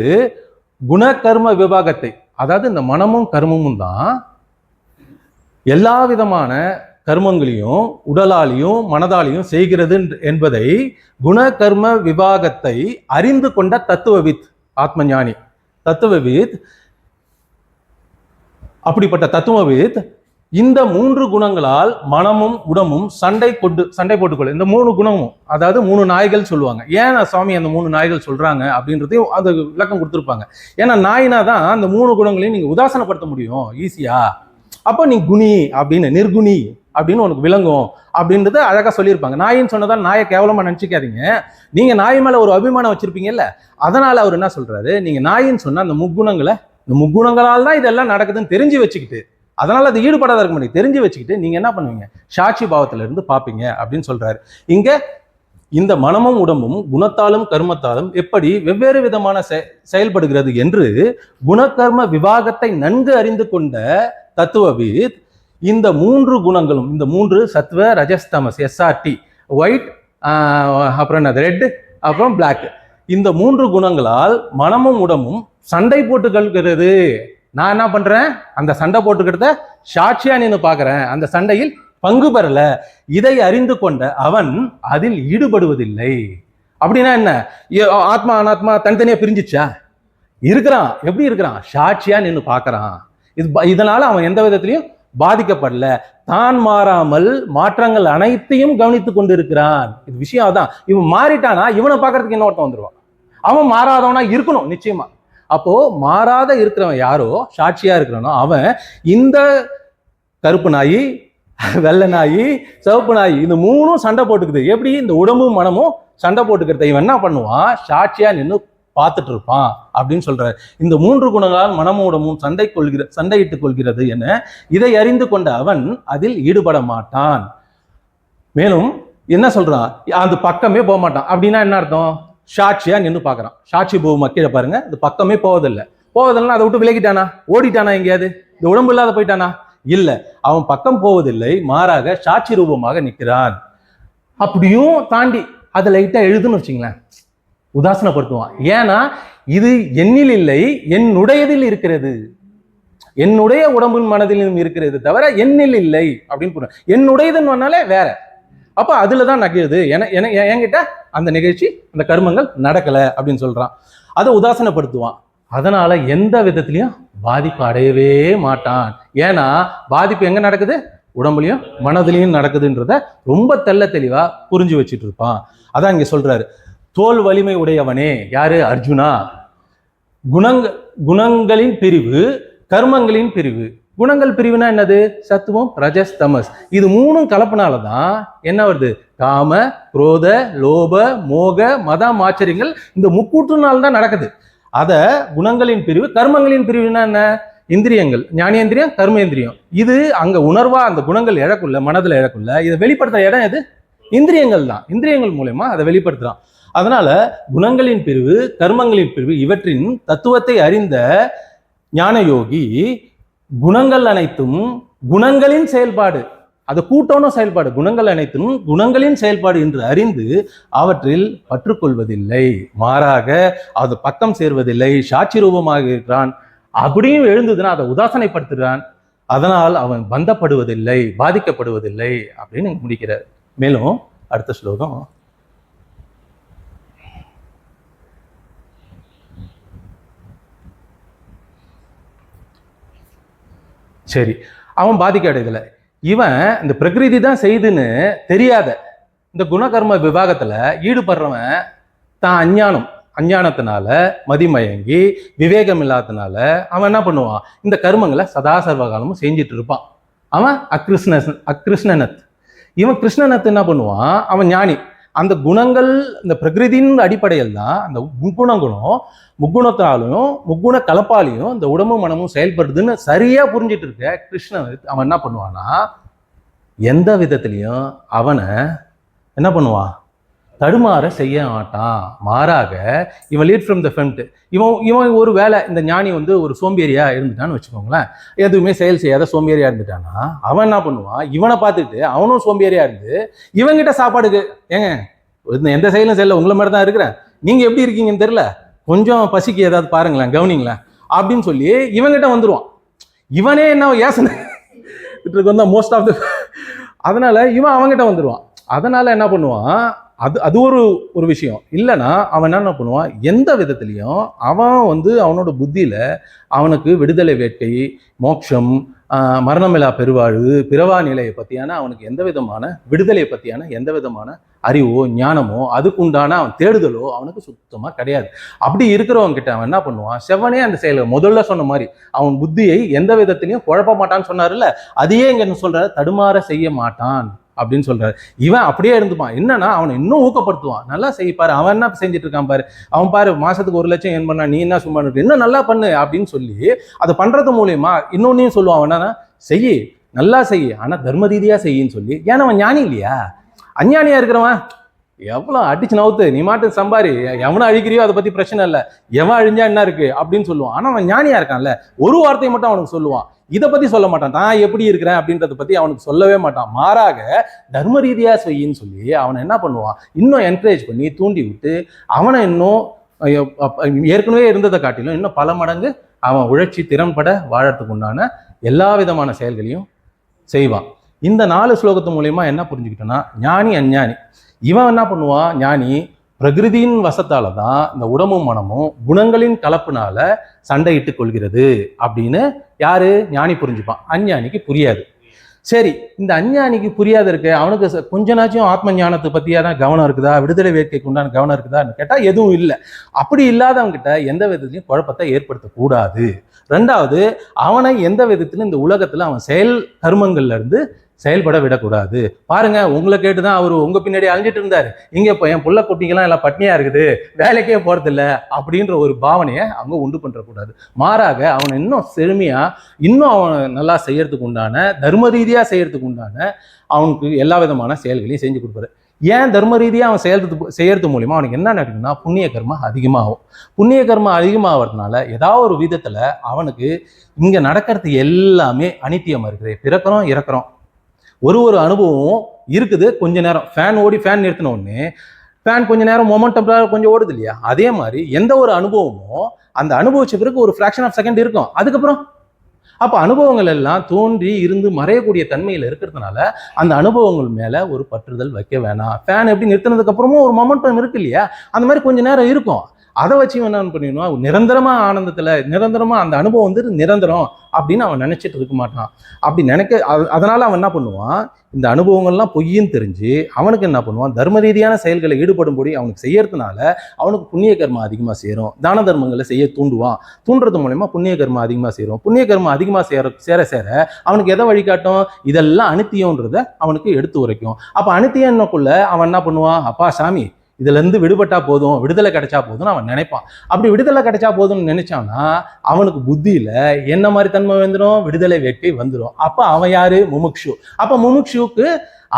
குணகர்ம விபாகத்தை, அதாவது இந்த மனமும் கர்மமும் தான் எல்லா விதமான கர்மங்களையும் உடலாலையும் மனதாலையும் செய்கிறது என்பதை குணகர்ம விபாகத்தை அறிந்து கொண்ட தத்துவவித், ஆத்மஞானி தத்துவவித், அப்படிப்பட்ட தத்துவவித் இந்த 3 குணங்களால் மனமும் உடம்பும் சண்டை போட்டுக்கொள்ள. இந்த 3 குணமும், அதாவது 3 நாய்கள் சொல்லுவாங்க. ஏன் சுவாமி அந்த 3 நாய்கள் சொல்றாங்க அப்படின்றதையும் அது விளக்கம் கொடுத்துருப்பாங்க. ஏன்னா நாயினா தான் அந்த 3 குணங்களையும் நீங்க உதாசனப்படுத்த முடியும் ஈஸியா. அப்போ நீ குணி அப்படின்னு, நிர்குணி அப்படின்னு உனக்கு விளங்கும் அப்படின்றத அழகா சொல்லியிருப்பாங்க. நாயின்னு சொன்னதால் நாயை கேவலமா நினைச்சுக்காதீங்க. நீங்க நாய் மேல ஒரு அபிமானம் வச்சிருப்பீங்கல்ல, அதனால அவர் என்ன சொல்றாரு, நீங்க நாயின்னு சொன்னா அந்த முக்குணங்களால் தான் இதெல்லாம் நடக்குதுன்னு தெரிஞ்சு வச்சுக்கிட்டு, அதனால அது ஈடுபடாத இருக்க முடியும், தெரிஞ்சு வச்சுக்கிட்டு நீங்க என்ன பண்ணுவீங்க, சாட்சி பாவத்துல இருந்து பாப்பீங்க அப்படின்னு சொல்றாரு. இங்க இந்த மனமும் உடம்பும் குணத்தாலும் கர்மத்தாலும் எப்படி வெவ்வேறு விதமான செயல்படுகிறது என்று குணகர்ம விவாகத்தை நன்கு அறிந்து கொண்ட தத்துவவித் இந்த 3 குணங்களும், இந்த 3 சத்வ ரஜஸ்தமஸ், SRT, ஒயிட், அப்புறம் ரெட், அப்புறம் பிளாக், இந்த 3 குணங்களால் மனமும் உடம்பும் சண்டை போட்டுக்கிறது. நான் என்ன பண்றேன், அந்த சண்டை போட்டுக்கிறத சாட்சியா நின்று பார்க்கிறேன், அந்த சண்டையில் பங்கு பெறல. இதை அறிந்து கொண்ட அவன் அதில் ஈடுபடுவதில்லை. அப்படின்னா என்ன, ஆத்மா அனாத்மா தனித்தனியா பிரிஞ்சிச்சா? இருக்கிறான். எப்படி இருக்கிறான்? சாட்சியா நின்று பார்க்கறான். இதனால அவன் எந்த விதத்திலையும் பாதிக்கப்படல. தான் மாறாமல் மாற்றங்கள் அனைத்தையும் கவனித்துக் கொண்டிருக்கிறான். இது விஷயம் அதான். இவன் மாறிட்டானா இவனை பார்க்கறதுக்கு இன்னொருத்தன் வந்துருவான். அவன் மாறாதவனா இருக்கணும் நிச்சயமா. அப்போ மாறாத இருக்கிறவன் யாரோ, சாட்சியா இருக்கிறானோ, அவன் இந்த கருப்பு நாயி, வெள்ளை நாயி, சிவப்பு நாயி, இந்த 3ம் சண்டை போட்டுக்குது. எப்படி? இந்த உடம்பும் மனமும் சண்டை போட்டுக்கிறத இவன் என்ன பண்ணுவான், சாட்சியா நின்று பார்த்துட்டு இருப்பான் அப்படின்னு சொல்றாரு. இந்த 3 குணங்களால் மனமும் உடம்பும் சண்டையிட்டுக் கொள்கிறது என இதை அறிந்து கொண்ட அவன் அதில் ஈடுபட மாட்டான். மேலும் என்ன சொல்றான், அந்த பக்கமே போக மாட்டான். அப்படின்னா என்ன அர்த்தம்? சாட்சியா நின்று பார்க்கறான். சாட்சி போகும் கீழே பாருங்க, அது பக்கமே போவதில்லை. அதை விட்டு விலகிட்டானா, ஓடிட்டானா, எங்கேயாவது இந்த உடம்பு இல்லாத போயிட்டானா? இல்ல, அவன் பக்கம் போவதில்லை, மாறாக சாட்சி ரூபமாக நிற்கிறான். அப்படியும் தாண்டி அதை லைட்டா எழுதுன்னு வச்சுங்களேன், உதாசனப்படுத்துவான். ஏன்னா இது என்னில் இல்லை, என்னுடையதில் இருக்கிறது, என்னுடைய உடம்பின் மனதிலும் இருக்கிறது தவிர என்னில் இல்லை அப்படின்னு புரியும். என்னுடையதுன்னு வேற. அப்ப அதுலதான் நகையுது. என்கிட்ட அந்த நிகழ்ச்சி, அந்த கர்மங்கள் நடக்கல அப்படின்னு சொல்றான். அதை உதாசனப்படுத்துவான். அதனால எந்த விதத்திலையும் பாதிப்பு அடையவே மாட்டான். ஏன்னா பாதிப்பு எங்க நடக்குது? உடம்புலையும் மனதிலையும் நடக்குதுன்றத ரொம்ப தெளிவா புரிஞ்சு வச்சுட்டு இருப்பான். அதான் இங்க சொல்றாரு, தோல் வலிமை உடையவனே. யாரு? அர்ஜுனா. குணங்களின் பிரிவு, கர்மங்களின் பிரிவு. குணங்கள் பிரிவுனா என்னது? சத்துவம், ரஜஸ், தமஸ். இது 3ம் கலப்பினாலதான் என்ன வருது? காம, குரோத, லோப, மோக, மதம், ஆச்சரியங்கள். இந்த முக்கூற்றுனால தான் நடக்குது. அத குணங்களின் பிரிவு. கர்மங்களின் பிரிவுனா என்ன? இந்திரியங்கள், ஞானேந்திரியம், கர்மேந்திரியம். இது அங்க உணர்வா அந்த குணங்கள் இழக்குள்ள, மனதுல இழக்குள்ள, இதை வெளிப்படுத்துற இடம் எது? இந்திரியங்கள் தான். இந்திரியங்கள் மூலமா அதை வெளிப்படுத்துறான். அதனால குணங்களின் பிரிவு, கர்மங்களின் பிரிவு, இவற்றின் தத்துவத்தை அறிந்த ஞான யோகி குணங்கள் அனைத்தும் குணங்களின் செயல்பாடு, அது கூட்டணும் செயல்பாடு, குணங்கள் அனைத்தும் குணங்களின் செயல்பாடு என்று அறிந்து அவற்றில் பற்றுக்கொள்வதில்லை, மாறாக அது பக்கம் சேர்வதில்லை, சாட்சி ரூபமாக இருக்கிறான். அப்படியும் எழுந்ததுன்னா அதை உதாசனைப்படுத்துகிறான். அதனால் அவன் பந்தப்படுவதில்லை, பாதிக்கப்படுவதில்லை அப்படின்னு முடிக்கிறார். மேலும் அடுத்த ஸ்லோகம், சரி, அவன் பாதிக்க அடையதில்லை. இவன் இந்த பிரகிருதி தான் செய்துன்னு தெரியாத இந்த குணகர்ம விவாகத்துல ஈடுபடுறவன் தான் அஞ்ஞானத்தினால மதிமயங்கி விவேகம் இல்லாதனால அவன் என்ன பண்ணுவான், இந்த கர்மங்களை சதா சர்வகாலமும் செஞ்சிட்டு இருப்பான். அவன் அகிருஷ்ணனத். இவன் கிருஷ்ணனத் என்ன பண்ணுவான், அவன் ஞானி. அந்த குணங்கள், இந்த பிரகிருதியின் அடிப்படையில் தான் அந்த முக்குணத்தினாலும் முக்குண கலப்பாலையும் இந்த உடம்பும் மனமும் செயல்படுதுன்னு சரியா புரிஞ்சிட்டு இருக்க கிருஷ்ணன் அவன் என்ன பண்ணுவான்னா, எந்த விதத்திலையும் அவனை என்ன பண்ணுவான், தடுமாற செய்ய மாட்டான். மாறாக இவன் லீட் ஃப்ரம் த ஃப்ரண்ட். இவன் ஒரு வேலை, இந்த ஞானி ஒரு சோம்பேறியா இருந்துட்டான்னு வச்சுக்கோங்களேன், எதுவுமே செயல் செய்யாத சோம்பேறியா இருந்துட்டான்னா அவன் என்ன பண்ணுவான், இவனை பார்த்துட்டு அவனும் சோம்பேறியா இருந்து இவங்கிட்ட சாப்பாடுக்கு, ஏங்க எந்த செயலும் செய்யல, உங்களை மாதிரி தான் இருக்கிறேன், நீங்க எப்படி இருக்கீங்கன்னு தெரியல, கொஞ்சம் பசிக்கு ஏதாவது பாருங்களேன், கவனிங்களேன் அப்படின்னு சொல்லி இவங்கிட்ட வந்துருவான். இவனே என்ன ஏசனை மோஸ்ட் ஆஃப் த, அதனால இவன் அவங்கிட்ட வந்துடுவான். அதனால என்ன பண்ணுவான், அது ஒரு விஷயம் இல்லைன்னா அவன் என்ன பண்ணுவான், எந்த விதத்துலையும் அவன் அவனோட புத்தியில அவனுக்கு விடுதலை வேட்டை, மோட்சம், மரணமில்லா பெருவாழ்வு, பிறவா நிலையை பற்றியான அவனுக்கு எந்த விதமான விடுதலையை பற்றியான எந்த விதமான அறிவோ ஞானமோ அதுக்குண்டான அவன் தேடுதலோ அவனுக்கு சுத்தமாக கிடையாது. அப்படி இருக்கிறவங்க கிட்ட அவன் என்ன பண்ணுவான், செவனே அந்த செயலை முதல்ல சொன்ன மாதிரி அவன் புத்தியை எந்த விதத்திலையும் குழப்ப மாட்டான்னு சொன்னார்ல, அதையே இங்க என்ன சொல்றாரு, தடுமாற செய்ய மாட்டான் அப்படின்னு சொல்றாரு. இவன் அப்படியே இருந்துப்பான். என்னன்னா அவனை இன்னும் ஊக்கப்படுத்துவான், நல்லா செய்ப்பாரு, அவன் என்ன செஞ்சுட்டு இருக்கான் பாரு, அவன் பாரு மாசத்துக்கு 1 லட்சம் ஏன் பண்ணா, நீ என்ன சும்மா இருக்கு, இன்னும் நல்லா பண்ணு அப்படின்னு சொல்லி அதை பண்றது மூலியமா இன்னொன்னையும் சொல்லுவான், என்னன்னா செய்யி, நல்லா செய்யி, ஆனா தர்ம ரீதியா செய்யின்னு சொல்லி. ஏன்னா அவன் ஞானி இல்லையா, அஞ்ஞானியா இருக்கிறவன் எவ்வளோ அடிச்சு நவுத்து, நீ மாட்டு சம்பாரி, எவனை அழிக்கிறியோ அதை பத்தி பிரச்சனை இல்லை, எவன் அழிஞ்சா என்ன இருக்கு அப்படின்னு சொல்லுவான். ஆனா அவன் ஞானியா இருக்கான்ல, ஒரு வார்த்தையை மட்டும் அவனுக்கு சொல்லுவான், இதை பத்தி சொல்ல மாட்டான், நான் எப்படி இருக்கிறேன் அப்படின்றத பத்தி அவனுக்கு சொல்லவே மாட்டான். மாறாக தர்ம ரீதியா செய்யின்னு சொல்லி அவனை என்ன பண்ணுவான், இன்னும் என்கரேஜ் பண்ணி தூண்டி விட்டு அவனை இன்னும் ஏற்கனவே இருந்ததை காட்டிலும் இன்னும் பல மடங்கு அவன் உழைச்சி திறம்பட வாழறதுக்கு உண்டான எல்லா விதமான செயல்களையும் செய்வான். இந்த 4 ஸ்லோகத்து மூலியமா என்ன புரிஞ்சுக்கிட்டோன்னா, ஞானி அஞ்ஞானி இவன் என்ன பண்ணுவான், ஞானி பிரகிருதியின் வசத்தால தான் இந்த உடம்பும் மனமும் குணங்களின் கலப்புனால சண்டையிட்டு கொள்கிறது அப்படின்னு யாரு ஞானி புரிஞ்சுப்பான், அஞ்ஞானிக்கு புரியாது. சரி, இந்த அஞ்ஞானிக்கு புரியாத இருக்கு, அவனுக்கு கொஞ்ச நாச்சும் ஆத்ம ஞானத்தை பத்தியான கவனம் இருக்குதா, விடுதலை வேட்கைக்கு உண்டான கவனம் இருக்குதான்னு கேட்டா எதுவும் இல்லை. அப்படி இல்லாதவங்க கிட்ட எந்த விதத்திலையும் குழப்பத்தை ஏற்படுத்தக்கூடாது. ரெண்டாவது, அவனை எந்த விதத்திலும் இந்த உலகத்துல அவன் செயல் கர்மங்கள்ல இருந்து செயல்பட விடக்கூடாது. பாருங்க, உங்களை கேட்டுதான் அவரு உங்க பின்னாடி அழிஞ்சிட்டு இருந்தாரு, இங்க இப்போ என் புள்ள குட்டிங்கெல்லாம் எல்லாம் பட்னியா இருக்குது, வேலைக்கே போறதில்ல அப்படின்ற ஒரு பாவனையை அவங்க உண்டு பண்றக்கூடாது. மாறாக அவனை இன்னும் செழுமையா, இன்னும் அவனை நல்லா செய்யறதுக்கு உண்டான, தர்ம ரீதியா செய்யறதுக்கு உண்டான அவனுக்கு எல்லா விதமான செயல்களையும் செஞ்சு கொடுப்பாரு. ஏன் தர்ம ரீதியா அவன் செய்யறது மூலியமா அவனுக்கு என்ன நடக்குதுன்னா, புண்ணிய கர்மா அதிகமாகும். புண்ணிய கர்மா அதிகமாகிறதுனால ஏதாவது ஒரு விதத்துல அவனுக்கு இங்க நடக்கிறது எல்லாமே அனித்தியமா இருக்குது. பிறக்கிறோம் இறக்குறோம், ஒரு அனுபவம் இருக்குது. கொஞ்ச நேரம் ஃபேன் ஓடி ஃபேன் நிறுத்தின உடனே ஃபேன் கொஞ்ச நேரம் மொமெண்டம் கொஞ்சம் ஓடுது இல்லையா, அதே மாதிரி எந்த ஒரு அனுபவமும் அந்த அனுபவிச்ச பிறகு ஒரு ஃபிராக்ஷன் ஆஃப் செகண்ட் இருக்கும். அதுக்கப்புறம் அப்ப அனுபவங்கள் எல்லாம் தோன்றி இருந்து மறையக்கூடிய தன்மையில இருக்கிறதுனால அந்த அனுபவங்கள் மேல ஒரு பற்றுதல் வைக்க வேணாம். ஃபேன் எப்படி நிறுத்தினதுக்கு அப்புறமும் ஒரு மொமெண்டம் இருக்கு இல்லையா, அந்த மாதிரி கொஞ்ச நேரம் இருக்கும். அதை வச்சு என்ன பண்ணிடணும், நிரந்தரமா ஆனந்தத்துல நிரந்தரமா அந்த அனுபவம் வந்து நிரந்தரம் அப்படின்னு அவன் நினைச்சிட்டு இருக்க மாட்டான். அப்படி அதனால அவன் என்ன பண்ணுவான், இந்த அனுபவங்கள்லாம் பொய்ன்னு தெரிஞ்சு அவனுக்கு என்ன பண்ணுவான், தர்ம ரீதியான செயல்களை ஈடுபடும்படி அவனுக்கு செய்யறதுனால அவனுக்கு புண்ணிய கர்மா அதிகமாக சேரும். தான தர்மங்களை செய்ய தூண்டுறது மூலயமா புண்ணிய கர்மா அதிகமாக சேரும். புண்ணிய கர்மா அதிகமாக சேர சேர அவனுக்கு எதை வழிகாட்டும், இதெல்லாம் அனித்தியம்ன்றத அவனுக்கு எடுத்து உரைக்கும். அப்ப அனித்தியம்னுக்குள்ள அவன் என்ன பண்ணுவான், அப்பா சாமி இதுல இருந்து விடுபட்டா போதும், விடுதலை கிடைச்சா போதும்னு அவன் நினைப்பான். அப்படி விடுதலை கிடைச்சா போதும்னு நினைச்சான்னா அவனுக்கு புத்தியில என்ன மாதிரி தன்மை வந்துடும், விடுதலை வேட்கை வந்துடும். அப்ப அவன் யாரு, முமுக்ஷு. அப்ப முமுக்ஷுக்கு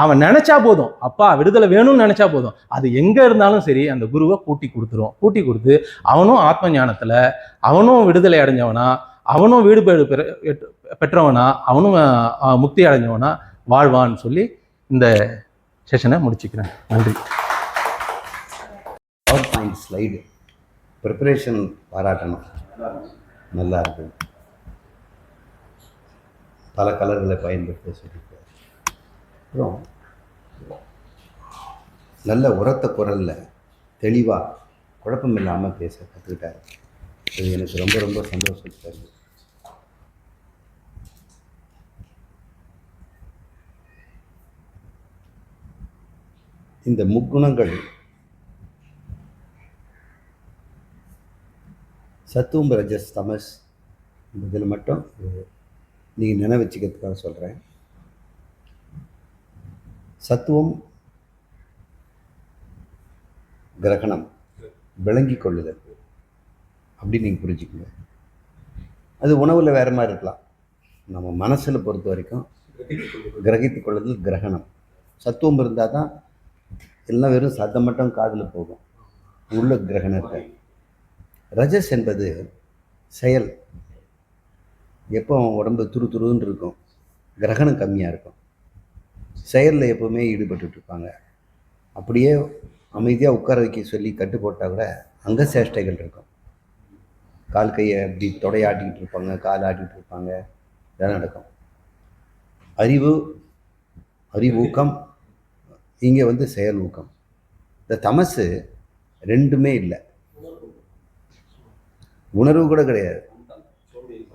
அவன் நினைச்சா போதும், அப்பா விடுதலை வேணும்னு நினைச்சா போதும், அது எங்க இருந்தாலும் சரி அந்த குருவை கூட்டி கொடுத்து அவனும் ஆத்ம ஞானத்துல அவனும் விடுதலை அடைஞ்சவனா, அவனும் வீடு பெற்றவனா, அவனும் முக்தி அடைஞ்சவனா வாழ்வான்னு சொல்லி இந்த செஷனை முடிச்சுக்கிறேன். நன்றி. PowerPoint ஸ்லைடு ப்ரிப்பரேஷன் பாராட்டணும், நல்லா இருக்கு. பல கலர்களை பயன்படுத்த சொல்லியிருக்காரு. அப்புறம் நல்ல உரத்த குரலில் தெளிவாக குழப்பம் இல்லாமல் பேச கற்றுக்கிட்டாரு. அது எனக்கு ரொம்ப ரொம்ப சந்தோஷத்தை தருது. இந்த முக்குணங்கள் சத்துவம், ரஜஸ், தமஸ் இதில் மட்டும் நீங்கள் நினைவு வச்சுக்கிறதுக்காக சொல்கிறேன். சத்துவம் கிரகணம், விளங்கி கொள்ளுதல் அப்படின்னு நீங்கள் புரிஞ்சுக்கோங்க. அது உணவில் வேறு மாதிரி இருக்கலாம். நம்ம மனசில் பொறுத்த வரைக்கும் கிரகித்து கொள்ளுதல் கிரகணம். சத்துவம் இருந்தால் தான் எல்லாம் வெறும் சத்தம் மட்டும் காதில் போகும், உள்ள கிரகணம் இருக்காது. ரஜஸ் என்பது செயல். எப்போ உடம்பு துருன்னு இருக்கும், கிரகணம் கம்மியாக இருக்கும், செயலில் எப்போவுமே ஈடுபட்டு இருப்பாங்க. அப்படியே அமைதியாக உட்கார வைக்க சொல்லி கட்டு போட்டால் கூட அங்க சேஷ்டைகள் இருக்கும். கால் கையை அப்படி தொடையாட்டிக்கிட்டு இருப்பாங்க, கால் ஆட்டிகிட்டு இருப்பாங்க, இதெல்லாம் நடக்கும். அறிவூக்கம், இங்கே வந்து செயல் ஊக்கம். இந்த தமசு ரெண்டுமே இல்லை, உணர்வு கூட கிடையாது.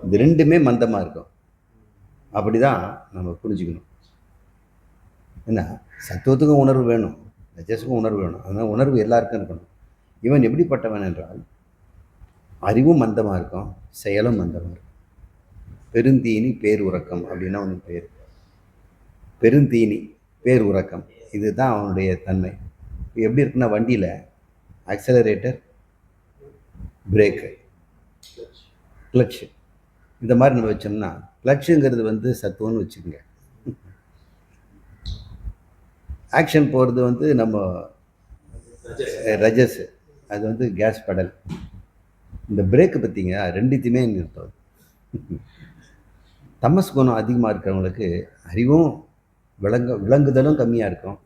இது ரெண்டுமே மந்தமாக இருக்கும். அப்படி தான் நம்ம புரிஞ்சுக்கணும். என்ன, சத்துவத்துக்கும் உணர்வு வேணும், ரஜஸுக்கும் உணர்வு வேணும். அதனால் உணர்வு எல்லாருக்கும் இருக்கணும். இவன் எப்படிப்பட்டவன் என்றால் அறிவும் மந்தமாக இருக்கும், செயலும் மந்தமாக இருக்கும். பெருந்தீனி பேருறக்கம் அப்படின்னா அவனுக்கு பேர். பெருந்தீனி பேருறக்கம், இதுதான் அவனுடைய தன்மை. எப்படி இருக்குன்னா, வண்டியில் ஆக்சலரேட்டர், பிரேக்கு, கிளட்சு, இந்த மாதிரி நம்ம வச்சோம்னா, கிளட்சுங்கிறது வந்து சத்துவம்னு வச்சுக்கோங்க. ஆக்ஷன் போகிறது வந்து நம்ம ரஜஸ், அது வந்து கேஸ் பெடல். இந்த பிரேக்கு பார்த்தீங்க, ரெண்டுத்தையுமே நிறுத்தும். தமஸ் குணம் அதிகமாக இருக்கிறவங்களுக்கு அறிவும் விளங்குதலும் கம்மியாக இருக்கும்,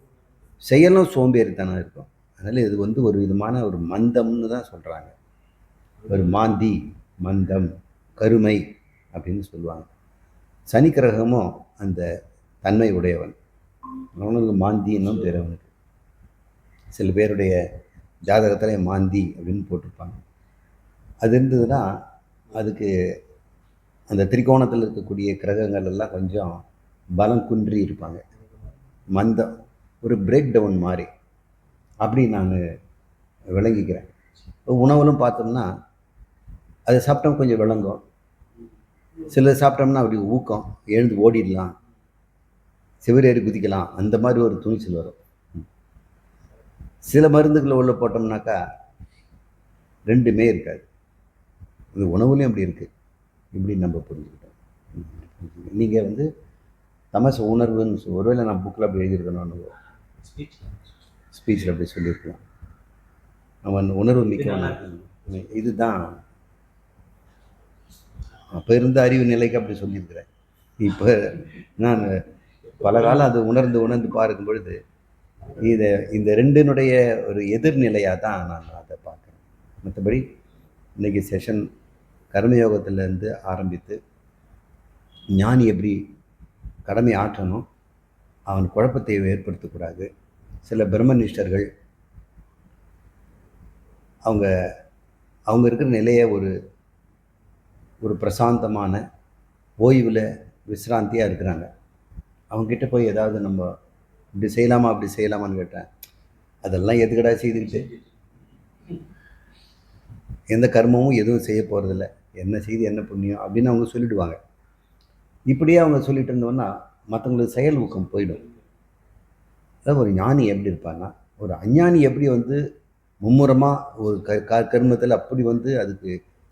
செயலும் சோம்பேறித்தனம் இருக்கும். அதனால் இது வந்து ஒரு விதமான ஒரு மந்தம்னு தான் சொல்கிறாங்க. ஒரு மாந்தி, மந்தம், கருமை அப்படின்னு சொல்லுவாங்க. சனி கிரகமும் அந்த தன்மை உடையவன். அவனுக்கு மாந்தி இன்னும் பேர் அவனுக்கு. சில பேருடைய ஜாதகத்தில் மாந்தி அப்படின்னு போட்டிருப்பாங்க. அது இருந்ததுன்னா அதுக்கு அந்த திரிகோணத்தில் இருக்கக்கூடிய கிரகங்கள் எல்லாம் கொஞ்சம் பலம் குன்றி இருப்பாங்க, மந்தம், ஒரு பிரேக் டவுன் மாதிரி. அப்படி நான் விளங்கிக்கிறேன். உணவுலும் பார்த்தோம்னா அதை சாப்பிட்டோம் கொஞ்சம் விளங்கும், சில சாப்பிட்டோம்னா அப்படி ஊக்கம், எழுந்து ஓடிடலாம், சிவரேறி குதிக்கலாம், அந்த மாதிரி ஒரு துணிச்சல் வரும். சில மருந்துகளை உள்ள போட்டோம்னாக்கா ரெண்டுமே இருக்காது. இது உணவுலையும் அப்படி இருக்குது. இப்படி நம்ம புரிஞ்சுக்கிட்டோம். நீங்கள் வந்து தமச உணர்வுன்னு ஒருவேளை நான் புக்கில் அப்படி எழுதியிருக்கணும், ஸ்பீச்சில் அப்படி சொல்லியிருக்கலாம். அவன் உணர்வு மிக்க இதுதான் அப்போ இருந்த அறிவு நிலைக்கு அப்படி சொல்லியிருக்கிறேன். இப்போ நான் பல காலம் அது உணர்ந்து பார்க்கும் பொழுது இந்த ரெண்டினுடைய ஒரு எதிர்நிலையாக தான் நான் அதை பார்க்குறேன். மற்றபடி இன்றைக்கி செஷன் கர்மயோகத்திலேருந்து ஆரம்பித்து ஞானி எப்படி கடமை ஆற்றணும், அவன் குழப்பத்தை ஏற்படுத்தக்கூடாது. சில பிரம்மனிஷ்டர்கள் அவங்க இருக்கிற நிலையை ஒரு பிரசாந்தமான ஓய்வில் விசிராந்தியாக இருக்கிறாங்க. அவங்ககிட்ட போய் ஏதாவது நம்ம இப்படி செய்யலாமா அப்படி செய்யலாமான்னு கேட்டேன். அதெல்லாம் எதுக்கடா செய்துக்கிட்டு, எந்த கர்மமும் எதுவும் செய்ய போகிறதில்ல, என்ன செய்து என்ன புண்ணியம் அப்படின்னு அவங்க சொல்லிவிடுவாங்க. இப்படியே அவங்க சொல்லிட்டு இருந்தோன்னா மற்றவங்களுக்கு செயல் ஊக்கம் போயிடும். அதாவது ஒரு ஞானி எப்படி இருப்பான்னா, ஒரு அஞ்ஞானி எப்படி வந்து மும்முரமாக ஒரு கர்மத்தில் அப்படி வந்து அதுக்கு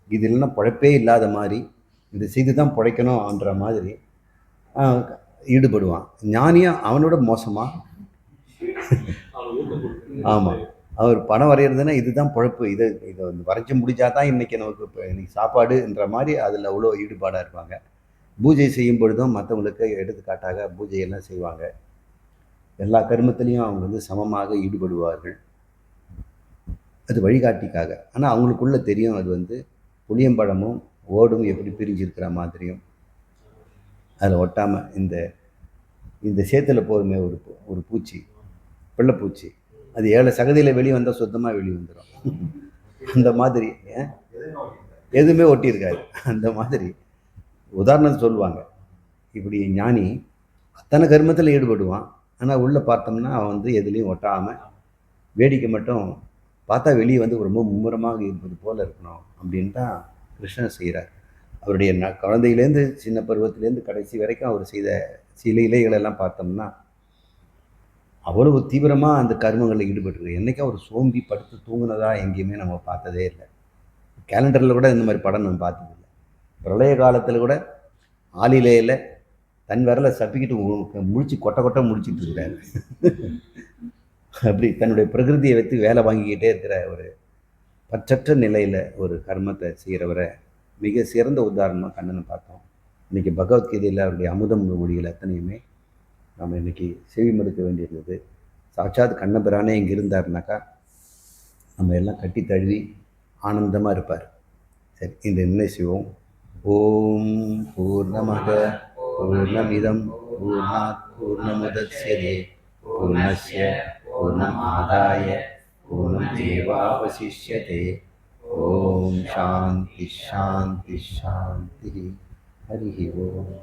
இது இல்லைன்னா பழைப்பே இல்லாத மாதிரி இது செய்து தான் பிழைக்கணும்ன்ற மாதிரி ஈடுபடுவான். ஞானியும் அவனோட மோசமாக. ஆமாம், அவர் பணம் வரைகிறதுனா இதுதான் பழப்பு, இதை வந்து வரைச்சி முடிச்சா தான் இன்றைக்கி நமக்கு இப்போ இன்றைக்கி சாப்பாடுன்ற மாதிரி அதில் அவ்வளோ ஈடுபாடாக இருப்பாங்க. பூஜை செய்யும் பொழுதும் மற்றவங்களுக்கு எடுத்துக்காட்டாக பூஜையெல்லாம் செய்வாங்க. எல்லா கர்மத்திலையும் அவங்க வந்து சமமாக ஈடுபடுவார்கள், அது வழிகாட்டிக்காக. ஆனால் அவங்களுக்குள்ளே தெரியும் அது வந்து புளியம்பழமும் ஓடும் எப்படி பிரிஞ்சிருக்கிற மாதிரியும் அதில் ஒட்டாமல் இந்த சேத்துல போருமே ஒரு பூச்சி, வெள்ளைப்பூச்சி, அது 7 சகதியில் வெளியே வந்தால் சுத்தமாக வெளியே வந்துடும். அந்த மாதிரி எதுவுமே ஒட்டியிருக்காது. அந்த மாதிரி உதாரணம் சொல்லுவாங்க. இப்படி ஞானி அத்தனை கர்மத்தில் ஈடுபடுவான், ஆனால் உள்ளே பார்த்தோம்னா அவன் வந்து எதுலேயும் ஒட்டாமல் வேடிக்கை மட்டும் பார்த்தா வெளியே வந்து ரொம்ப மும்முரமாக இருப்பது போல் இருக்கணும் அப்படின்னு தான் கிருஷ்ணன் செய்கிறார். அவருடைய குழந்தையிலேருந்து சின்ன பருவத்திலேருந்து கடைசி வரைக்கும் அவர் செய்த சில இலைகளெல்லாம் பார்த்தோம்னா அவ்வளவு தீவிரமாக அந்த கர்மங்களில் ஈடுபட்டுருக்கு. என்றைக்கும் அவர் சோம்பி படுத்து தூங்குனதாக எங்கேயுமே நம்ம பார்த்ததே இல்லை. கேலண்டரில் கூட இந்த மாதிரி படம் நம்ம பார்த்ததில்லை. பிரளய காலத்தில் கூட ஆளிலையில் தன் விரலை சப்பிக்கிட்டு முடிச்சு கொட்டை முடிச்சுட்டு இருக்கிறாரு. அப்படி தன்னுடைய பிரகிருதியை வைத்து வேலை வாங்கிக்கிட்டே இருக்கிற ஒரு பற்றற்ற நிலையில் ஒரு கர்மத்தை செய்கிறவரை மிக சிறந்த உதாரணமாக கண்ணனை பார்த்தோம். இன்றைக்கி பகவத்கீதையில் அவருடைய அமுதம் மொழிகள் அத்தனையுமே நம்ம இன்றைக்கி செவி மறுக்க வேண்டியிருந்தது. சாட்சாத் கண்ணபிரானே இங்கே இருந்தாருனாக்கா நம்ம எல்லாம் கட்டி தழுவி ஆனந்தமாக இருப்பார். சரி, இந்த நிலை செய்வோம். ஓம் பூர்ணமத பூர்ணமிதம் பூர்ணாத் பூர்ணமுதச்யதே பூர்ணஸ்ய பூர்ணமாதாய பூர்ணமேவாவசிஷ்யதே. ஓம் சாந்தி சாந்தி சாந்தி. ஹரி ஓம்.